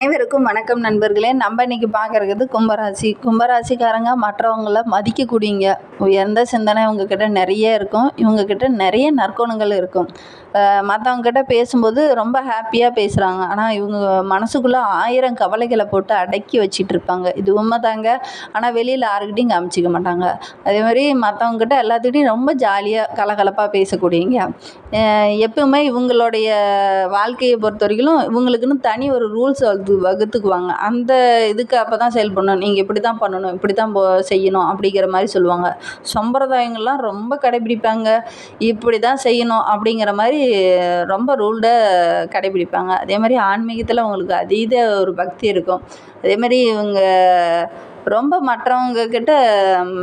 அனைவருக்கும் வணக்கம் நண்பர்களே. நம்ம இன்னைக்கு பார்க்கறது கும்பராசி. கும்பராசிக்காரங்க மற்றவங்கள மதிக்கக்கூடியங்க. உயர்ந்த சிந்தனை இவங்கக்கிட்ட நிறைய இருக்கும். இவங்கக்கிட்ட நிறைய நற்குணங்கள் இருக்கும். மற்றவங்கக்கிட்ட பேசும்போது ரொம்ப ஹாப்பியாக பேசுகிறாங்க. ஆனால் இவங்க மனசுக்குள்ளே 1000 கவலைகளை போட்டு அடக்கி வச்சிட்டு இருப்பாங்க. இது உண்மைதாங்க. ஆனால் வெளியில் யாருக்கிட்டையும் காமிச்சிக்க மாட்டாங்க. அதே மாதிரி மற்றவங்கக்கிட்ட எல்லாத்துக்கிட்டையும் ரொம்ப ஜாலியாக கலகலப்பாக பேசக்கூடியங்க. எப்பவுமே இவங்களுடைய வாழ்க்கையை பொறுத்த வரைக்கும் இவங்களுக்குன்னு தனி ஒரு ரூல்ஸ் வகுத்துக்குவாங்க. அந்த இதுக்கு அப்போ தான் செயல்படணும், நீங்கள் இப்படி தான் பண்ணணும், இப்படி தான் செய்யணும் அப்படிங்கிற மாதிரி சொல்லுவாங்க. சம்பிரதாயங்கள்லாம் ரொம்ப கடைபிடிப்பாங்க. இப்படி தான் செய்யணும் அப்படிங்கிற மாதிரி ரொம்ப ரூல்டை கடைபிடிப்பாங்க. அதே மாதிரி ஆன்மீகத்தில் அவங்களுக்கு அதீத ஒரு பக்தி இருக்கும். அதே மாதிரி இவங்க ரொம்ப மற்றவங்க கிட்ட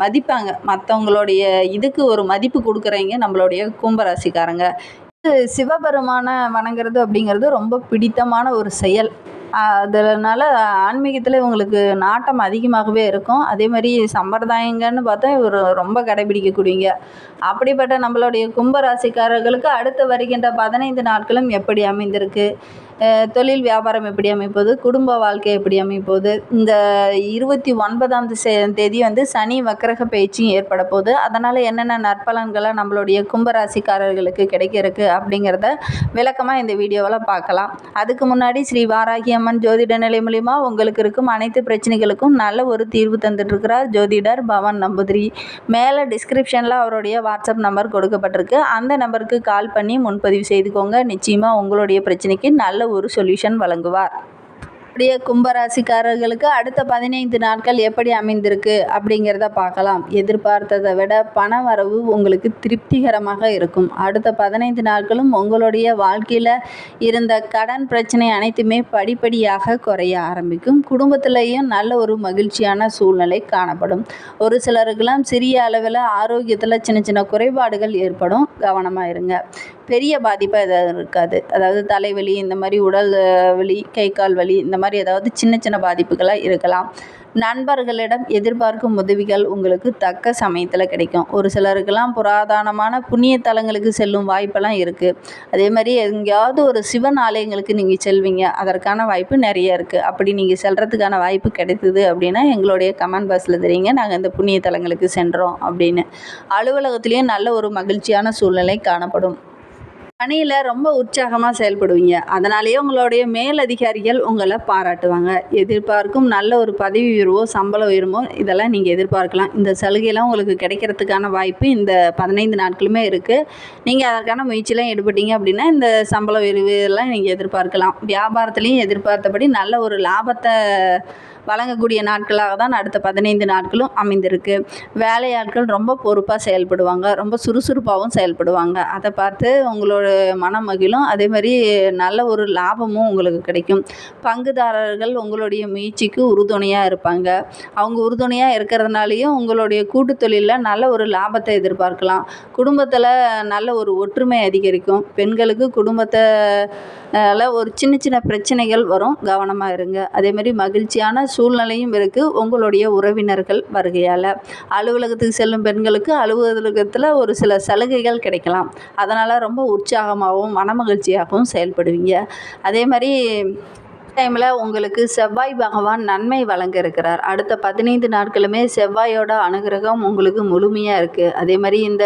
மதிப்பாங்க. மற்றவங்களுடைய இதுக்கு ஒரு மதிப்பு கொடுக்குறவங்க நம்மளுடைய கும்பராசிக்காரங்க. சிவபெருமான வணங்குறது அப்படிங்கிறது ரொம்ப பிடித்தமான ஒரு செயல். அதனால் ஆன்மீகத்தில் இவங்களுக்கு நாட்டம் அதிகமாகவே இருக்கும். அதே மாதிரி சம்பிரதாயங்கன்னு பார்த்தா இவர் ரொம்ப கடைபிடிக்கக்கூடியங்க. அப்படிப்பட்ட நம்மளுடைய கும்பராசிக்காரர்களுக்கு அடுத்து வருகின்ற 15 நாட்களும் எப்படி அமைந்திருக்கு, தொழில் வியாபாரம் எப்படி அமைப்போது, குடும்ப வாழ்க்கை எப்படி அமைப்போது, இந்த 29ஆம் தேதி சனி வக்கரக பயிற்சியும் ஏற்பட போகுது. அதனால் என்னென்ன நற்பலன்களை நம்மளுடைய கும்பராசிக்காரர்களுக்கு கிடைக்கிறதுக்கு அப்படிங்கிறத விளக்கமாக இந்த வீடியோவில் பார்க்கலாம். அதுக்கு முன்னாடி ஸ்ரீ வாராகி அம்மன் ஜோதிட நிலை மூலிமா உங்களுக்கு இருக்கும் அனைத்து பிரச்சனைகளுக்கும் நல்ல ஒரு தீர்வு தந்துட்டுருக்கிறார் ஜோதிடர் பவன் நம்பூதிரி. மேலே டிஸ்கிரிப்ஷனில் அவருடைய வாட்ஸ்அப் நம்பர் கொடுக்கப்பட்டிருக்கு. அந்த நம்பருக்கு கால் பண்ணி முன்பதிவு செய்துக்கோங்க. நிச்சயமாக உங்களுடைய பிரச்சனைக்கு நல்ல ஒரு சொல்யூஷன் வழங்குவார். அப்படியே கும்பராசிக்காரர்களுக்கு அடுத்த 15 நாட்கள் எப்படி அமைந்திருக்கு அப்படிங்கிறத பார்க்கலாம். எதிர்பார்த்ததை விட பண வரவு உங்களுக்கு திருப்திகரமாக இருக்கும். அடுத்த 15 நாட்களும் உங்களுடைய வாழ்க்கையில் இருந்த கடன் பிரச்சனை அனைத்துமே படிப்படியாக குறைய ஆரம்பிக்கும். குடும்பத்திலையும் நல்ல ஒரு மகிழ்ச்சியான சூழ்நிலை காணப்படும். ஒரு சிலருக்கெல்லாம் சிறிய அளவில் ஆரோக்கியத்தில் சின்ன சின்ன குறைபாடுகள் ஏற்படும். கவனமாக இருங்க. பெரிய பாதிப்பாக எதாவது இருக்காது. அதாவது தலைவலி, இந்த மாதிரி உடல் வலி, கை கால் வலி, இந்த மாதிரி ஏதாவது சின்ன சின்ன பாதிப்புகளாக இருக்கலாம். நண்பர்களிடம் எதிர்பார்க்கும் உதவிகள் உங்களுக்கு தக்க சமயத்தில் கிடைக்கும். ஒரு சிலருக்கெல்லாம் புராதனமான புண்ணிய தலங்களுக்கு செல்லும் வாய்ப்பெல்லாம் இருக்குது. அதே மாதிரி எங்கேயாவது ஒரு சிவன் ஆலயங்களுக்கு நீங்கள் செல்வீங்க. அதற்கான வாய்ப்பு நிறைய இருக்குது. அப்படி நீங்கள் செல்கிறதுக்கான வாய்ப்பு கிடைத்தது அப்படின்னா எங்களுடைய கமெண்ட் பாக்ஸில் தெரியுங்க, நாங்கள் இந்த புண்ணிய தலங்களுக்கு சென்றோம் அப்படின்னு. அலுவலகத்துலேயும் நல்ல ஒரு மகிழ்ச்சியான சூழ்நிலை காணப்படும். பணியில் ரொம்ப உற்சாகமாக செயல்படுவீங்க. அதனாலேயே உங்களுடைய மேலதிகாரிகள் உங்களை பாராட்டுவாங்க. எதிர்பார்க்கும் நல்ல ஒரு பதவி உயர்வோ சம்பள உயர்வோ இதெல்லாம் நீங்கள் எதிர்பார்க்கலாம். இந்த சலுகையெல்லாம் உங்களுக்கு கிடைக்கிறதுக்கான வாய்ப்பு இந்த 15 நாட்களுமே இருக்குது. நீங்கள் அதற்கான முயற்சியெலாம் ஈடுபட்டீங்க அப்படின்னா இந்த சம்பள உயர்வு எல்லாம் நீங்கள் எதிர்பார்க்கலாம். வியாபாரத்துலேயும் எதிர்பார்த்தபடி நல்ல ஒரு லாபத்தை வழங்கக்கூடிய நாட்களாக தான் அடுத்த 15 நாட்களும் அமைந்திருக்கு. வேலையாட்கள் ரொம்ப பொறுப்பாக செயல்படுவாங்க. ரொம்ப சுறுசுறுப்பாகவும் செயல்படுவாங்க. அதை பார்த்து உங்களோட மனம் மகிழும். அதே மாதிரி நல்ல ஒரு லாபமும் உங்களுக்கு கிடைக்கும். பங்குதாரர்கள் உங்களுடைய முயற்சிக்கு உறுதுணையாக இருப்பாங்க. அவங்க உறுதுணையாக இருக்கிறதுனாலையும் உங்களுடைய கூட்டு தொழிலில் நல்ல ஒரு லாபத்தை எதிர்பார்க்கலாம். குடும்பத்தில் நல்ல ஒரு ஒற்றுமை அதிகரிக்கும். பெண்களுக்கு குடும்பத்தில் ஒரு சின்ன சின்ன பிரச்சனைகள் வரும். கவனமாக இருங்க. அதே மாதிரி மகிழ்ச்சியான சூழ்நிலையும் இருக்குது உங்களுடைய உறவினர்கள் வருகையால். அலுவலகத்துக்கு செல்லும் பெண்களுக்கு அலுவலகத்தில் ஒரு சில சலுகைகள் கிடைக்கலாம். அதனால் ரொம்ப உற்சாகமாகவும் மனமகிழ்ச்சியாகவும் செயல்படுவீங்க. அதே மாதிரி டைமில் உங்களுக்கு செவ்வாய் பகவான் நன்மை வழங்க இருக்கிறார். அடுத்த 15 நாட்களுமே செவ்வாயோட அனுகிரகம் உங்களுக்கு முழுமையாக இருக்குது. அதே மாதிரி இந்த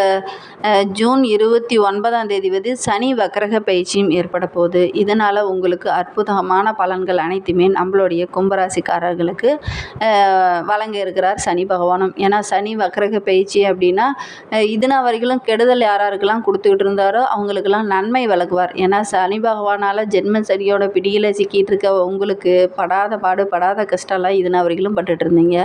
ஜூன் 29ஆம் தேதி சனி வக்கரக பயிற்சியும் ஏற்பட போகுது. இதனால் உங்களுக்கு அற்புதமான பலன்கள் அனைத்துமே நம்மளுடைய கும்பராசிக்காரர்களுக்கு வழங்க இருக்கிறார் சனி பகவானும். ஏன்னா சனி வக்கரக பயிற்சி அப்படின்னா இதுனா வரைக்கும் கெடுதல் யாராருக்கெல்லாம் கொடுத்துக்கிட்டு இருந்தாரோ அவங்களுக்கெல்லாம் நன்மை வழங்குவார். ஏன்னா சனி பகவானால் ஜென்ம சனியோட பிடியில் சிக்கிட்டு இருக்க உங்களுக்கு படாத பாடு படாத கஷ்டம்லாம் இதுனா வரைக்கும் பட்டுட்டு இருந்தீங்க.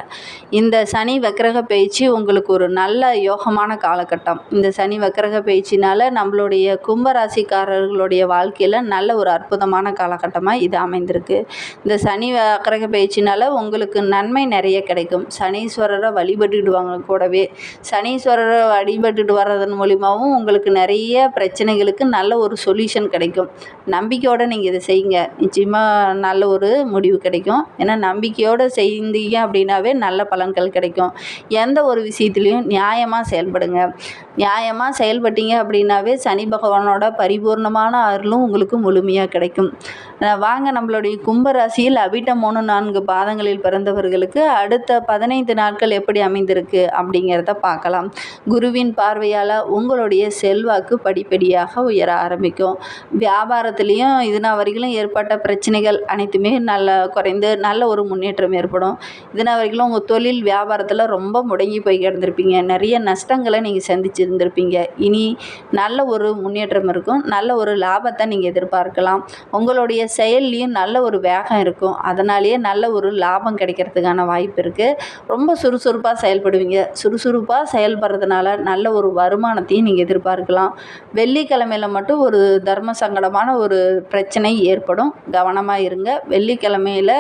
இந்த சனி வக்கரக பயிற்சி உங்களுக்கு ஒரு நல்ல யோகமான காலகட்டம். இந்த சனி வக்கரக பயிற்சினால் நம்மளுடைய கும்பராசிக்காரர்களுடைய வாழ்க்கையில் நல்ல ஒரு அற்புதமான காலகட்டமாக இது அமைந்திருக்கு. இந்த சனி வக்கரக பயிற்சினால் உங்களுக்கு நன்மை நிறைய கிடைக்கும். சனீஸ்வரரை வழிபட்டுடுவாங்க. கூடவே சனீஸ்வரரை வழிபட்டுட்டு வர்றதன் மூலிமாவும் உங்களுக்கு நிறைய பிரச்சனைகளுக்கு நல்ல ஒரு சொல்யூஷன் கிடைக்கும். நம்பிக்கையோடு நீங்கள் இதை செய்யுங்க. நிச்சயமாக நல்ல ஒரு முடிவு கிடைக்கும். ஏன்னா நம்பிக்கையோடு செய்தீங்க அப்படின்னாவே நல்ல பலன்கள் கிடைக்கும். எந்த ஒரு விஷயத்துலையும் நியாயமாக செயல்படுங்க. நியாயமாக செயல்பட்டீங்க அப்படின்னாவே சனி பகவானோட பரிபூர்ணமான அருளும் உங்களுக்கு முழுமையாக கிடைக்கும். வாங்க நம்மளுடைய கும்பராசியில் அவிட்டம் 3-4 பாதங்களில் பிறந்தவர்களுக்கு அடுத்த 15 நாட்கள் எப்படி அமைந்திருக்கு அப்படிங்கிறத பார்க்கலாம். குருவின் பார்வையால் உங்களுடைய செல்வாக்கு படிப்படியாக உயர ஆரம்பிக்கும். வியாபாரத்துலேயும் இதுனா வரைக்கும் ஏற்பட்ட பிரச்சனைகள் அனைத்துமே குறைந்து நல்ல ஒரு முன்னேற்றம் ஏற்படும். இதுனா வரைக்கும் உங்கள் தொழில் வியாபாரத்தில் ரொம்ப முடங்கி போய் கிடந்திருப்பீங்க. நிறைய நஷ்டங்களை நீங்கள் சந்திச்சு இருந்திருப்பீங்க. இனி நல்ல ஒரு முன்னேற்றம் இருக்கும். நல்ல ஒரு லாபத்தை நீங்கள் எதிர்பார்க்கலாம். உங்களுடைய செயல்லையும் நல்ல ஒரு வேகம் இருக்கும். அதனாலேயே நல்ல ஒரு லாபம் கிடைக்கிறதுக்கான வாய்ப்பு இருக்குது. ரொம்ப சுறுசுறுப்பாக செயல்படுவீங்க. சுறுசுறுப்பாக செயல்படுறதுனால நல்ல ஒரு வருமானத்தையும் நீங்கள் எதிர்பார்க்கலாம். வெள்ளிக்கிழமையில் மட்டும் ஒரு தர்ம சங்கடமான ஒரு பிரச்சனை ஏற்படும். கவனமாக இருங்க. வெள்ளிக்கிழமையில்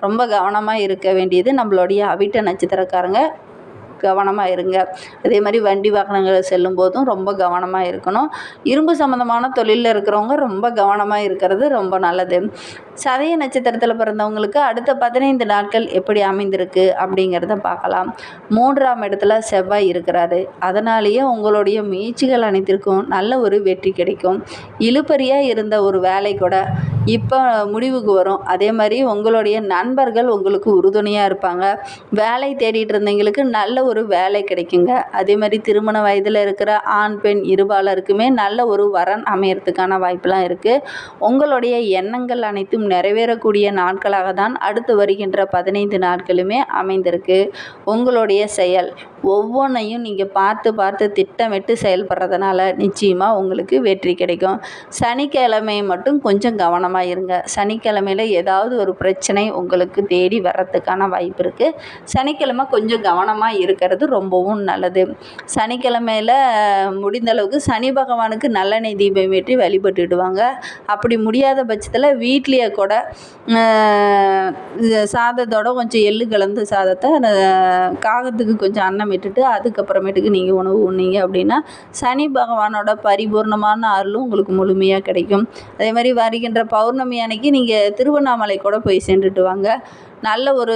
ரொம்ப கவனமாக இருக்க வேண்டியது நம்மளுடைய அவிட்ட நட்சத்திரக்காரங்க. கவனமாக இருங்க. அதே மாதிரி வண்டி வாகனங்கள் செல்லும் போதும் ரொம்ப கவனமாக இருக்கணும். இரும்பு சம்மந்தமான தொழிலில் இருக்கிறவங்க ரொம்ப கவனமாக இருக்கிறது ரொம்ப நல்லது. சதய நட்சத்திரத்தில் பிறந்தவங்களுக்கு அடுத்த 15 நாட்கள் எப்படி அமைந்திருக்கு அப்படிங்கிறத பார்க்கலாம். 3ஆம் இடத்துல செவ்வாய் இருக்கிறாரு. அதனாலேயே உங்களுடைய முயற்சிகள் அனைத்திற்கும் நல்ல ஒரு வெற்றி கிடைக்கும். இழுபறியாக இருந்த ஒரு வேலை கூட இப்போ முடிவுக்கு வரும். அதே மாதிரி உங்களுடைய நண்பர்கள் உங்களுக்கு உறுதுணையாக இருப்பாங்க. வேலை தேடிட்டு இருந்தவங்களுக்கு நல்ல ஒரு வேலை கிடைக்குங்க. அதே மாதிரி திருமண வயதில் இருக்கிற ஆண் பெண் இருபாலருக்குமே நல்ல ஒரு வரன் அமையறதுக்கான வாய்ப்பெலாம் இருக்குது. உங்களுடைய எண்ணங்கள் அனைத்தும் நிறைவேறக்கூடிய நாட்களாக தான் அடுத்து வருகின்ற 15 நாட்களுமே அமைந்திருக்கு. உங்களுடைய செயல் ஒவ்வொன்றையும் நீங்கள் பார்த்து திட்டமிட்டு செயல்படுறதுனால நிச்சயமாக உங்களுக்கு வெற்றி கிடைக்கும். சனிக்கிழமை மட்டும் கொஞ்சம் கவனமாக இருங்க. சனிக்கிழமையில் ஏதாவது ஒரு பிரச்சனை உங்களுக்கு தேடி வர்றதுக்கான வாய்ப்பு இருக்குது. சனிக்கிழமை கொஞ்சம் கவனமாக இருக்கிறது ரொம்பவும் நல்லது. சனிக்கிழமையில் முடிந்தளவுக்கு சனி பகவானுக்கு நல்லெண்ணெய் தீபம் ஏற்றி வழிபட்டுடுவாங்க. அப்படி முடியாத பட்சத்தில் வீட்லேயே கூட சாதத்தோட கொஞ்சம் எள்ளு கலந்த சாதத்தை காகத்துக்கு கொஞ்சம் அன்னம் இட்டுட்டு அதுக்கப்புறமேட்டுக்கு நீங்கள் உணவு உண்ணீங்க அப்படின்னா சனி பகவானோட பரிபூர்ணமான அருளும் உங்களுக்கு முழுமையாக கிடைக்கும். அதே மாதிரி வருகின்ற பௌர்ணமி அன்னைக்கு நீங்கள் திருவண்ணாமலை கூட போய் சென்றுட்டு வாங்க. நல்ல ஒரு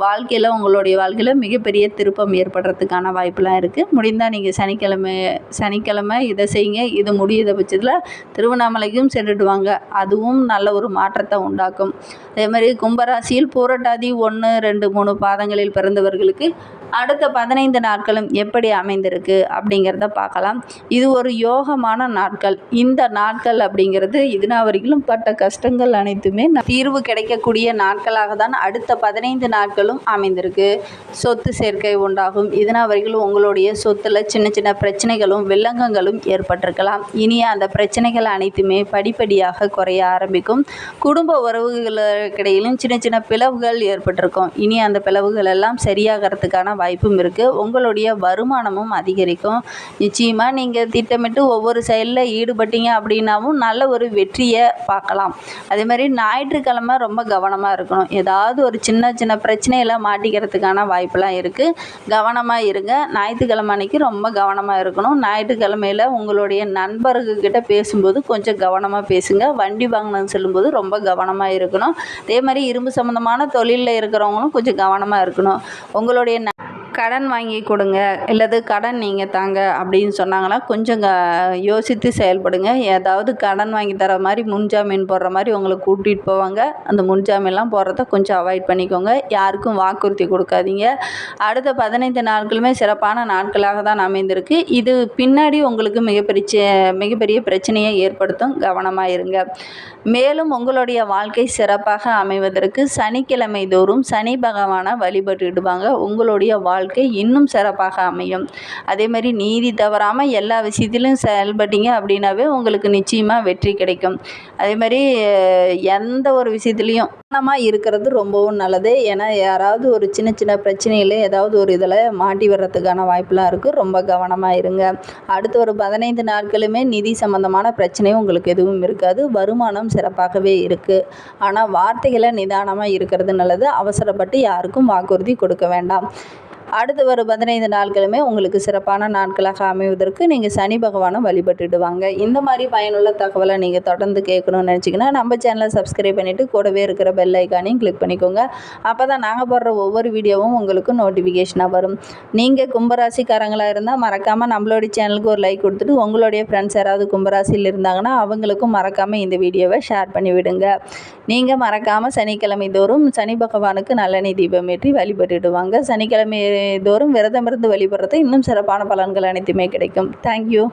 வாழ்க்கையில் உங்களுடைய வாழ்க்கையில் மிகப்பெரிய திருப்பம் ஏற்படுறதுக்கான வாய்ப்பெலாம் இருக்குது. முடிந்தால் நீங்கள் சனிக்கிழமை இதை செய்யுங்க. இது முடியாத பட்சத்தில் திருவண்ணாமலைக்கும் சென்றுட்டு வாங்க. அதுவும் நல்ல ஒரு மாற்றத்தை உண்டாக்கும். அதே மாதிரி கும்பராசியில் பூரட்டாதி 1, 2, 3 பாதங்களில் பிறந்தவர்களுக்கு அடுத்த 15 நாட்களும் எப்படி அமைந்திருக்கு அப்படிங்கிறத பார்க்கலாம். இது ஒரு யோகமான நாட்கள். இந்த நாட்கள் அப்படிங்கிறது இதுனா வரைக்கும் பட்ட கஷ்டங்கள் அனைத்துமே தீர்வு கிடைக்கக்கூடிய நாட்களாக தான் அடுத்த 15 நாட்களும் அமைந்திருக்கு. சொத்து சேர்க்கை உண்டாகும். இதுனா வரைக்கும் உங்களுடைய சொத்தில் சின்ன சின்ன பிரச்சனைகளும் வில்லங்கங்களும் ஏற்பட்டிருக்கலாம். இனி அந்த பிரச்சனைகள் அனைத்துமே படிப்படியாக குறைய ஆரம்பிக்கும். குடும்ப உறவுகளுக்கிடையிலும் சின்ன சின்ன பிளவுகள் ஏற்பட்டிருக்கும். இனி அந்த பிளவுகள் எல்லாம் சரியாகிறதுக்கான வாய்ப்பும் இருக்குது. உங்களுடைய வருமானமும் அதிகரிக்கும். நிச்சயமாக நீங்கள் திட்டமிட்டு ஒவ்வொரு செயலில் ஈடுபட்டீங்க அப்படின்னாவும் நல்ல ஒரு வெற்றியை பார்க்கலாம். அதே மாதிரி ஞாயிற்றுக்கிழமை ரொம்ப கவனமாக இருக்கணும். ஏதாவது ஒரு சின்ன சின்ன பிரச்சனையில் மாட்டிக்கிறதுக்கான வாய்ப்பெலாம் இருக்குது. கவனமாக இருங்க. ஞாயிற்றுக்கிழமை அன்னைக்கு ரொம்ப கவனமாக இருக்கணும். ஞாயிற்றுக்கிழமையில் உங்களுடைய நண்பர்கள்கிட்ட பேசும்போது கொஞ்சம் கவனமாக பேசுங்க. வண்டி வாகனம் செல்லும்போது ரொம்ப கவனமாக இருக்கணும். அதே மாதிரி இரும்பு சம்மந்தமான தொழிலில் இருக்கிறவங்களும் கொஞ்சம் கவனமாக இருக்கணும். உங்களுடைய கடன் வாங்கி கொடுங்க இல்லது கடன் நீங்கள் தாங்க அப்படின்னு சொன்னாங்கன்னா கொஞ்சம் யோசித்து செயல்படுங்க. ஏதாவது கடன் வாங்கி தர மாதிரி முன்ஜாமீன் போடுற மாதிரி உங்களை கூட்டிகிட்டு போவாங்க. அந்த முன்ஜாமீன்லாம் போடுறத கொஞ்சம் அவாய்ட் பண்ணிக்கோங்க. யாருக்கும் வாக்குறுதி கொடுக்காதீங்க. அடுத்த 15 நாட்களுமே சிறப்பான நாட்களாக தான் அமைந்திருக்கு. இது பின்னாடி உங்களுக்கு மிகப்பெரிய பிரச்சனையை ஏற்படுத்தும். கவனமாக இருங்க. மேலும் உங்களுடைய வாழ்க்கை சிறப்பாக அமைவதற்கு சனிக்கிழமை தோறும் சனி பகவானை வழிபட்டுடுவாங்க. உங்களுடைய வாழ்க்கை இன்னும் சிறப்பாக அமையும். அதே மாதிரி நீதி தவறாமல் எல்லா விஷயத்திலும் செயல்பட்டீங்க அப்படின்னாவே உங்களுக்கு நிச்சயமாக வெற்றி கிடைக்கும். அதே மாதிரி எந்த ஒரு விஷயத்துலையும் கவனமாக இருக்கிறது ரொம்பவும் நல்லது. ஏன்னா யாராவது ஒரு சின்ன சின்ன பிரச்சனையில் ஏதாவது ஒரு இதில் மாட்டி வர்றதுக்கான வாய்ப்பெலாம் இருக்குது. ரொம்ப கவனமாக இருங்க. அடுத்த ஒரு 15 நாட்களுமே நிதி சம்பந்தமான பிரச்சனையும் உங்களுக்கு எதுவும் இருக்காது. வருமானம் சிறப்பாகவே இருக்குது. ஆனால் வார்த்தைகளை நிதானமாக இருக்கிறது நல்லது. அவசரப்பட்டு யாருக்கும் வாக்குறுதி கொடுக்க வேண்டாம். அடுத்து வரும் 15 நாட்களுமே உங்களுக்கு சிறப்பான நாட்களாக அமைவதற்கு நீங்கள் சனி பகவானை வழிபட்டுடுவாங்க. இந்த மாதிரி பயனுள்ள தகவலை நீங்கள் தொடர்ந்து கேட்கணும்னு நினச்சிங்கன்னா நம்ம சேனலை சப்ஸ்கிரைப் பண்ணிவிட்டு கூடவே இருக்கிற பெல் ஐக்கானையும் கிளிக் பண்ணிக்கோங்க. அப்போ தான் நாங்கள் போடுற ஒவ்வொரு வீடியோவும் உங்களுக்கு நோட்டிஃபிகேஷனாக வரும். நீங்கள் கும்பராசிக்காரங்களாக இருந்தால் மறக்காமல் நம்மளுடைய சேனலுக்கு ஒரு லைக் கொடுத்துட்டு உங்களுடைய ஃப்ரெண்ட்ஸ் யாராவது கும்பராசியில் இருந்தாங்கன்னா அவங்களுக்கும் மறக்காமல் இந்த வீடியோவை ஷேர் பண்ணி விடுங்க. நீங்கள் மறக்காமல் சனிக்கிழமை தோறும் சனி பகவானுக்கு நல்லெண்ணெய் தீபம் ஏற்றி வழிபட்டுடுவாங்க. சனிக்கிழமை தோறும் விரதம் இருந்து வழிபடுறது இன்னும் சிறப்பான பலன்கள் அனைத்துமே கிடைக்கும். தேங்க்யூ.